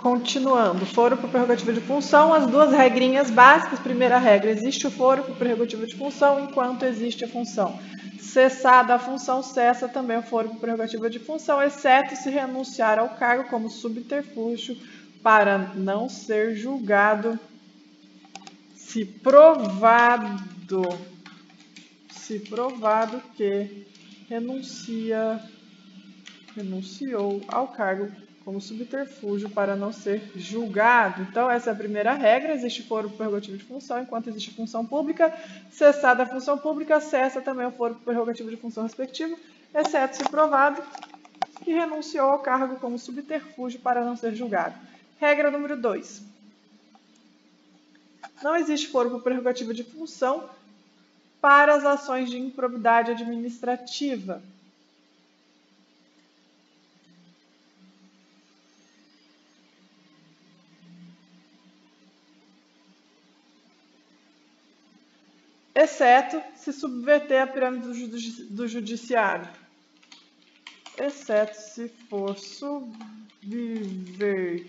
Continuando, foro por prerrogativa de função, as duas regrinhas básicas. Primeira regra, existe o foro por prerrogativa de função enquanto existe a função. Cessada a função, cessa também o foro por prerrogativa de função, exceto se renunciar ao cargo como subterfúgio para não ser julgado, se provado que renunciou ao cargo como subterfúgio para não ser julgado. Então, essa é a primeira regra. Existe foro por prerrogativa de função enquanto existe função pública. Cessada a função pública, cessa também o foro por prerrogativa de função respectivo, exceto se provado que renunciou ao cargo como subterfúgio para não ser julgado. Regra número 2. Não existe foro por prerrogativa de função para as ações de improbidade administrativa. Exceto se subverter a pirâmide do judiciário. Exceto se for subverter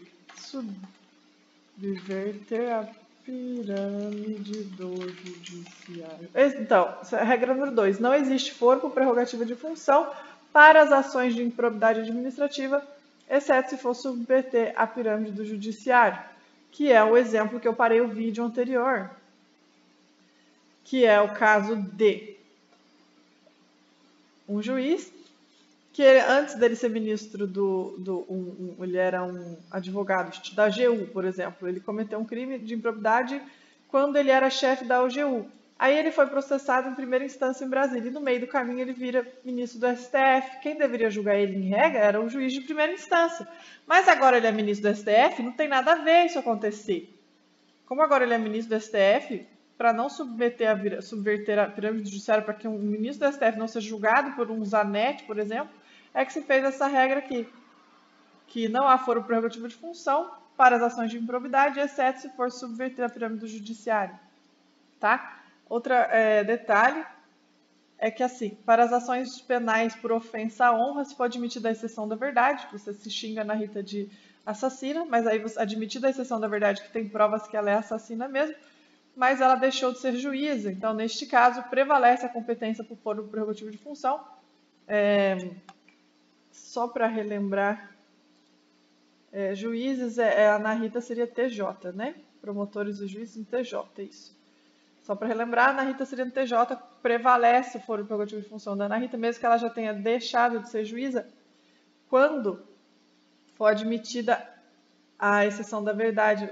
a pirâmide do judiciário. Então, regra número 2. Não existe foro por prerrogativa de função para as ações de improbidade administrativa, exceto se for subverter a pirâmide do judiciário, que é o exemplo que eu parei o vídeo anterior, que é o caso de um juiz que antes dele ser ministro ele era um advogado da AGU, por exemplo. Ele cometeu um crime de improbidade quando ele era chefe da AGU. Aí ele foi processado em primeira instância em Brasília e no meio do caminho ele vira ministro do STF. Quem deveria julgar ele em regra era o juiz de primeira instância. Mas agora ele é ministro do STF, não tem nada a ver isso acontecer. Como agora ele é ministro do STF, para não subverter a pirâmide judiciária, para que um ministro do STF não seja julgado por um Zanetti, por exemplo, é que se fez essa regra aqui, que não há foro prerrogativo de função para as ações de improbidade, exceto se for subverter a pirâmide do judiciário. Tá? Outro detalhe é que, assim, para as ações penais por ofensa à honra, se for admitida a exceção da verdade, você se xinga na Rita de assassina, mas aí você admitida a exceção da verdade que tem provas que ela é assassina mesmo, mas ela deixou de ser juíza. Então, neste caso, prevalece a competência por foro prerrogativo de função. Só para relembrar, juízes, a Ana Rita seria TJ, né? Promotores e juízes em TJ, isso. Só para relembrar, a Ana Rita seria no TJ, prevalece o foro prerrogativo de função da Ana Rita, mesmo que ela já tenha deixado de ser juíza, quando for admitida a exceção da verdade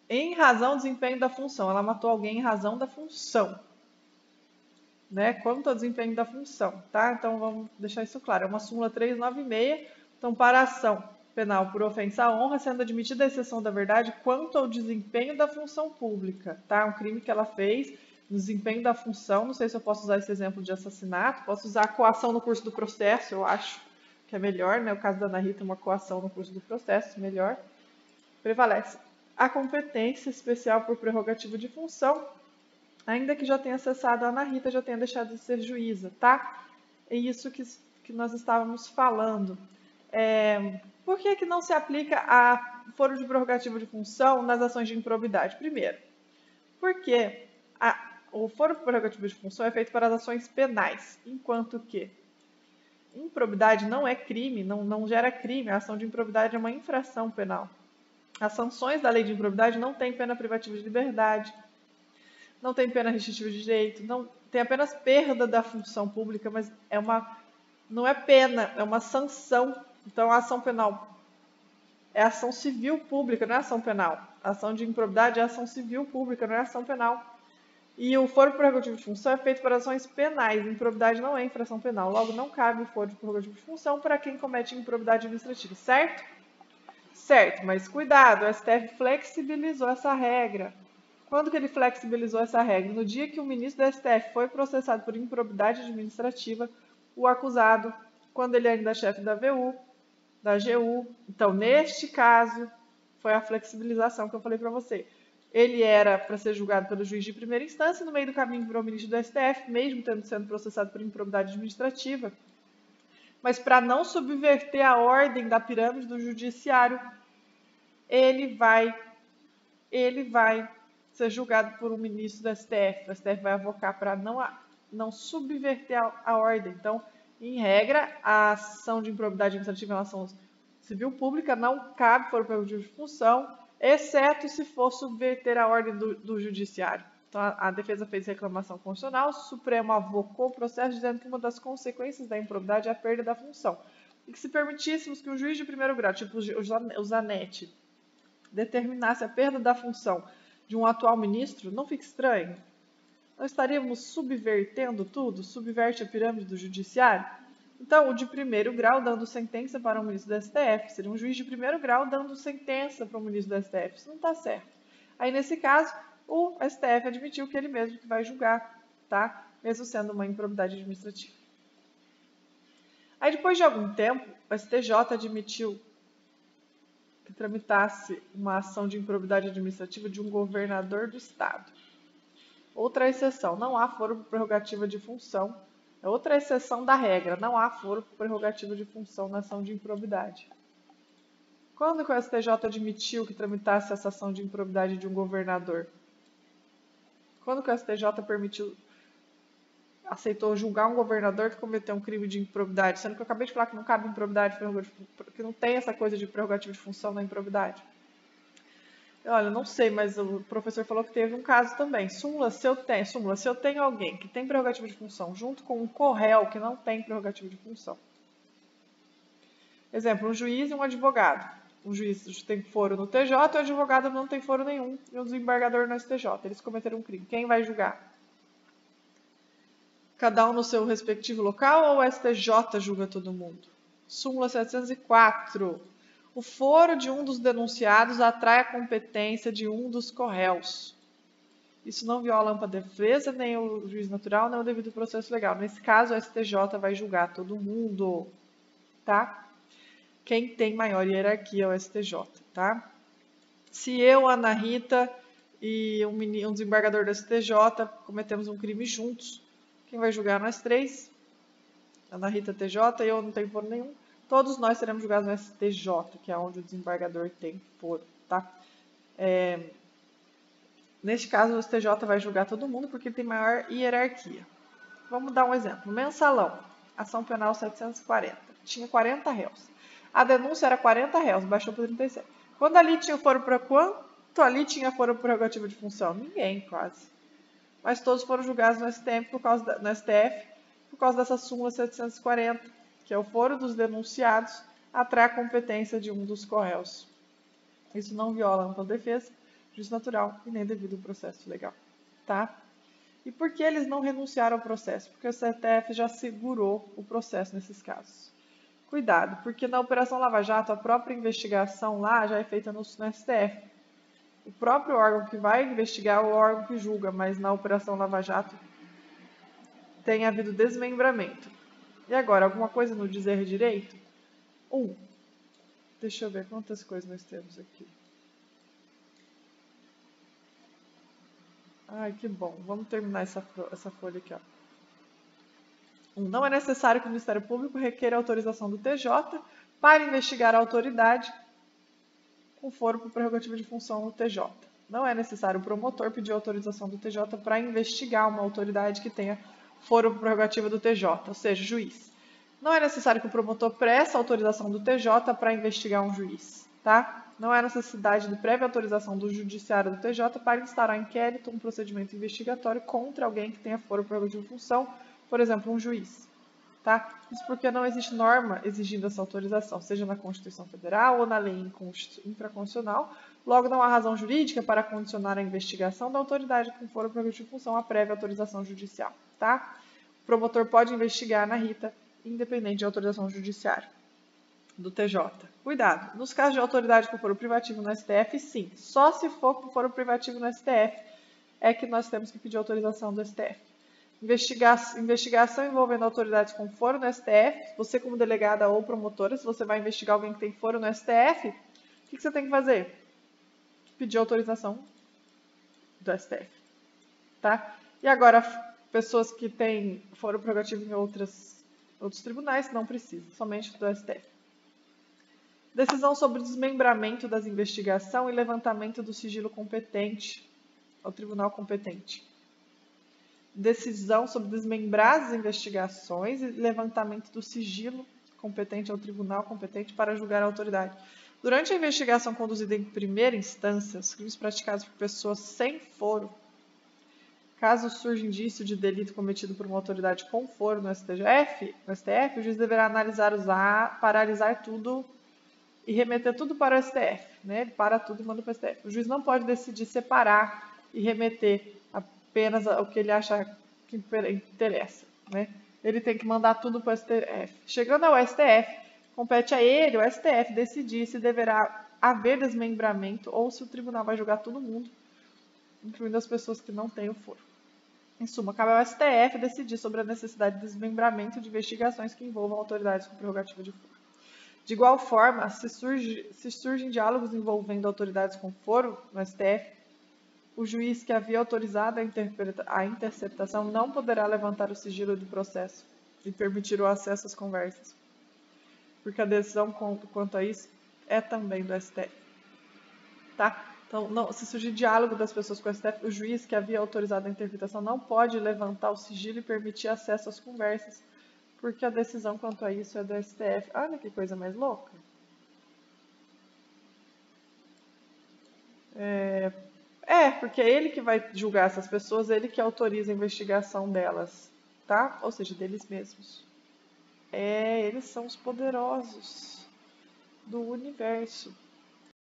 em razão do desempenho da função. Ela matou alguém em razão da função. Né? Quanto ao desempenho da função, tá? Então, vamos deixar isso claro. É uma súmula 396. Então, para a ação penal por ofensa à honra, sendo admitida a exceção da verdade quanto ao desempenho da função pública, tá? Um crime que ela fez no desempenho da função. Não sei se eu posso usar esse exemplo de assassinato. Posso usar a coação no curso do processo, eu acho que é melhor, né? O caso da Ana Rita, uma coação no curso do processo, melhor. Prevalece a competência especial por prerrogativa de função, ainda que já tenha cessado a Ana Rita, já tenha deixado de ser juíza, tá? É isso que nós estávamos falando. Por que não se aplica a foro de prerrogativa de função nas ações de improbidade? Primeiro, porque o foro de prerrogativa de função é feito para as ações penais, enquanto que improbidade não é crime, não gera crime. A ação de improbidade é uma infração penal. As sanções da lei de improbidade não têm pena privativa de liberdade, não tem pena restritiva de direito, não tem apenas perda da função pública, mas não é pena, é uma sanção. Então, a ação penal é ação civil pública, não é ação penal. A ação de improbidade é ação civil pública, não é ação penal. E o foro de prerrogativa de função é feito para ações penais. Improbidade não é infração penal. Logo, não cabe o foro de prerrogativa de função para quem comete improbidade administrativa, certo? Certo, mas cuidado, o STF flexibilizou essa regra. Quando que ele flexibilizou essa regra? No dia que o ministro do STF foi processado por improbidade administrativa, o acusado, quando ele ainda é chefe da AGU. Então, neste caso, foi a flexibilização que eu falei para você. Ele era para ser julgado pelo juiz de primeira instância, no meio do caminho virou ministro do STF, mesmo sendo processado por improbidade administrativa. Mas para não subverter a ordem da pirâmide do judiciário, ele vai ser julgado por um ministro do STF. O STF vai avocar para não subverter a ordem. Então, em regra, a ação de improbidade administrativa em relação civil pública não cabe foro prerrogativo de função, exceto se for subverter a ordem do judiciário. Então, a defesa fez reclamação constitucional, o Supremo avocou o processo dizendo que uma das consequências da improbidade é a perda da função. E que se permitíssemos que um juiz de primeiro grau, tipo o Zanetti, determinasse a perda da função de um atual ministro, não fica estranho? Nós estaríamos subvertendo tudo? Subverte a pirâmide do judiciário? Então, o de primeiro grau dando sentença para um ministro do STF, seria um juiz de primeiro grau dando sentença para um ministro do STF. Isso não está certo. Aí, nesse caso, o STF admitiu que ele mesmo que vai julgar, tá? Mesmo sendo uma improbidade administrativa. Aí, depois de algum tempo, o STJ admitiu que tramitasse uma ação de improbidade administrativa de um governador do estado. Outra exceção, não há foro por prerrogativa de função. É outra exceção da regra, não há foro por prerrogativa de função na ação de improbidade. Quando que o STJ admitiu que tramitasse essa ação de improbidade de um governador? Quando que o STJ aceitou julgar um governador que cometeu um crime de improbidade, sendo que eu acabei de falar que não cabe improbidade, que não tem essa coisa de prerrogativa de função na improbidade? Olha, não sei, mas o professor falou que teve um caso também. Súmula, se eu tenho alguém que tem prerrogativa de função junto com um corréu que não tem prerrogativa de função. Exemplo, um juiz e um advogado. O juiz tem foro no TJ e o advogado não tem foro nenhum e o desembargador no STJ. Eles cometeram um crime. Quem vai julgar? Cada um no seu respectivo local ou o STJ julga todo mundo? Súmula 704. O foro de um dos denunciados atrai a competência de um dos corréus. Isso não viola a ampla defesa, nem o juiz natural, nem o devido processo legal. Nesse caso, o STJ vai julgar todo mundo, tá? Quem tem maior hierarquia é o STJ, tá? Se eu, Ana Rita e um desembargador do STJ cometemos um crime juntos, quem vai julgar nós três? Ana Rita, TJ, e eu não tenho foro nenhum. Todos nós seremos julgados no STJ, que é onde o desembargador tem foro, tá? Neste caso, o STJ vai julgar todo mundo porque ele tem maior hierarquia. Vamos dar um exemplo. Mensalão, ação penal 740. Tinha 40 réus. A denúncia era 40 réus, baixou para 37. Quando ali tinha foro para quanto ali tinha foro por prerrogativa de função? Ninguém, quase. Mas todos foram julgados no STF por causa dessa súmula 740, que é o foro dos denunciados, atrai a competência de um dos corréus. Isso não viola a ampla defesa, juízo natural e nem devido ao processo legal, tá? E por que eles não renunciaram ao processo? Porque o STF já segurou o processo nesses casos. Cuidado, porque na Operação Lava Jato, a própria investigação lá já é feita no STF. O próprio órgão que vai investigar é o órgão que julga, mas na Operação Lava Jato tem havido desmembramento. E agora, alguma coisa no dizer direito? Deixa eu ver quantas coisas nós temos aqui. Ai, que bom. Vamos terminar essa folha aqui, ó. Não é necessário que o Ministério Público requeira autorização do TJ para investigar a autoridade com foro por prerrogativa de função no TJ. Não é necessário o promotor pedir autorização do TJ para investigar uma autoridade que tenha foro por prerrogativa do TJ, ou seja, juiz. Não é necessário que o promotor peça autorização do TJ para investigar um juiz, tá? Não há necessidade de prévia autorização do judiciário do TJ para instaurar inquérito, um procedimento investigatório contra alguém que tenha foro por prerrogativa de função, por exemplo, um juiz. Tá? Isso porque não existe norma exigindo essa autorização, seja na Constituição Federal ou na lei infraconstitucional. Logo, não há razão jurídica para condicionar a investigação da autoridade com foro prerrogativo de função à prévia autorização judicial. Tá? O promotor pode investigar na Rita, independente de autorização judiciária do TJ. Cuidado, nos casos de autoridade com foro privativo no STF, sim. Só se for com foro privativo no STF é que nós temos que pedir autorização do STF. Investigação envolvendo autoridades com foro no STF, você como delegada ou promotora, se você vai investigar alguém que tem foro no STF, o que você tem que fazer? Pedir autorização do STF, tá? E agora, pessoas que têm foro prerrogativo em outros tribunais, não precisam, somente do STF. Decisão sobre desmembramento das investigações e levantamento do sigilo competente ao tribunal competente. Decisão sobre desmembrar as investigações e levantamento do sigilo competente ao tribunal competente para julgar a autoridade. Durante a investigação conduzida em primeira instância, os crimes praticados por pessoas sem foro, caso surja indício de delito cometido por uma autoridade com foro no STF, o juiz deverá paralisar tudo e remeter tudo para o STF. Né? Ele para tudo e manda para o STF. O juiz não pode decidir separar e remeter apenas o que ele acha que interessa. Né? Ele tem que mandar tudo para o STF. Chegando ao STF, compete a ele, o STF, decidir se deverá haver desmembramento ou se o tribunal vai julgar todo mundo, incluindo as pessoas que não têm o foro. Em suma, cabe ao STF decidir sobre a necessidade de desmembramento de investigações que envolvam autoridades com prerrogativa de foro. De igual forma, se surgem diálogos envolvendo autoridades com foro no STF, o juiz que havia autorizado a interceptação não poderá levantar o sigilo do processo e permitir o acesso às conversas, porque a decisão quanto a isso é também do STF. Tá? Então, se surgir diálogo das pessoas com o STF, o juiz que havia autorizado a interpretação não pode levantar o sigilo e permitir acesso às conversas, porque a decisão quanto a isso é do STF. Olha que coisa mais louca. Porque é ele que vai julgar essas pessoas, ele que autoriza a investigação delas, tá? Ou seja, deles mesmos. Eles são os poderosos do universo.